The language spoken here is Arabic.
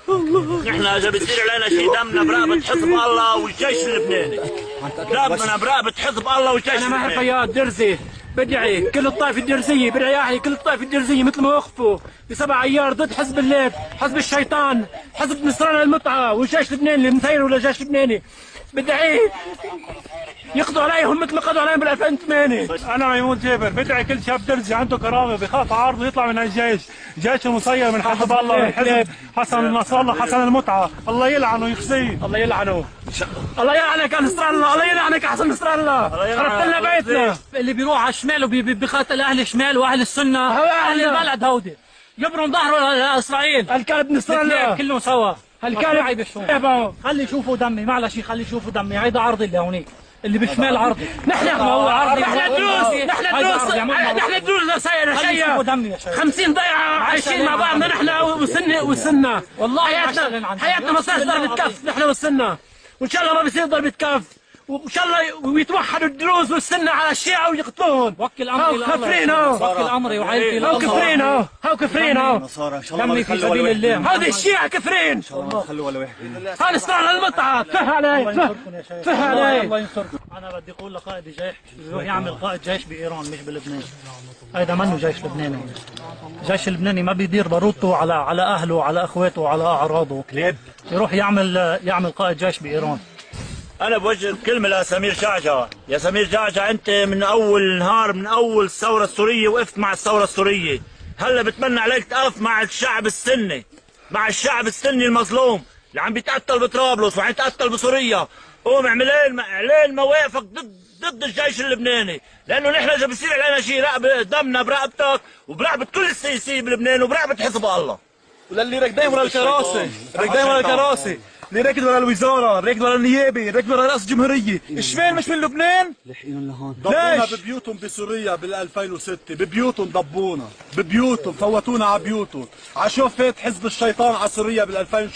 الله. نحن اذا بتصير علينا شيء دمنا برقبة حزب الله والجيش اللبناني. دمنا برقبة حزب الله والجيش اللبناني. انا معي فياض درزي بدعي كل الطائفة الدرزية، بدعي احيي كل الطائفة الدرزية مثل ما وقفوا ب7 ايار ضد حزب الليل، حزب الشيطان، حزب نصران المتعة والجيش اللبناني اللي مثير ولا جيش لبناني. بدعي يقضوا عليهم مثل ما قضوا عليهم بال 2008. انا ميمون جابر بدعي كل شاب درزي عنده كرامه بخاف عارضه يطلع من الجيش، جيش المسير من حزب الله من حزب حسن نصر الله حسن المتعه، الله يلعنه ويخزيه. الله يلعنه. الله يلعنك يا نصر الله، الله يلعنك يا حسن نصر الله. خربت لنا بيتنا. اللي بيروح على الشمال وبيقاتل اهل الشمال واهل السنه، اهل البلد هودي يبرم ظهره لاسرائيل. الكلب نصر الله كلهم سوا. هالكلب خلي يشوفوا دمي، معلش خلي يشوفوا دمي. هيدا عرضي اللي هونيك اللي بالشمال عرضي. نحن هو عرضي. نحن دروز سير شيء 50 ضيعه عايشين مع بعضنا نحن والسنه. والله حياتنا ما صارت ضربة كف نحن والسنه، وان شاء الله ما بصير ضربة كف، وان شاء الله يتوحدوا الدروز والسنه على الشيعه ويقتلوهم. وكل امري لله. كفرين وكل امري وعائلتي لله. كفرين هاو كفرين دمي في سبيل الله. هذه الشيعه كفرين. ان شاء الله خلوا ولا واحد. هذا نصران المتعه. فه علي فه علي. الله ينصركم. انا بدي اقول لقائد الجيش يروح يعمل قائد جيش بايران مش بلبنان. هيدا منه جيش لبناني. الجيش اللبناني ما بيدير بارودته على اهله وعلى اخواته وعلى اعراضه. يروح يعمل قائد جيش بايران. أنا بوجه كلمة لسمير جعجع، يا سمير جعجع أنت من أول نهار من أول الثورة السورية وقفت مع الثورة السورية، هلا بتمنى عليك تقف مع الشعب السني، مع الشعب السني المظلوم اللي عم بيتقتل بطرابلس وعم يتقتل بسوريا، قوم اعمل مواقفك ضد الجيش اللبناني، لأنه نحن إذا بصير علينا شيء دمنا برقبتك وبرقبة كل السياسيين بلبنان وبرقبة حزب الله. وللي راكدين ورا الكراسي، راكدين ورا الكراسي، اللي راكد ورا الوزاره، راكد ورا النيابه، راكد ورا رئاسه الجمهوريه، الشمال مش من لبنان؟ لحقينا لهون. ضبونا ببيوتهم بسوريا بال 2006، ببيوتهم ضبونا، ببيوتهم فوتونا على بيوتهم، عشان فات حزب الشيطان على سوريا بال 2000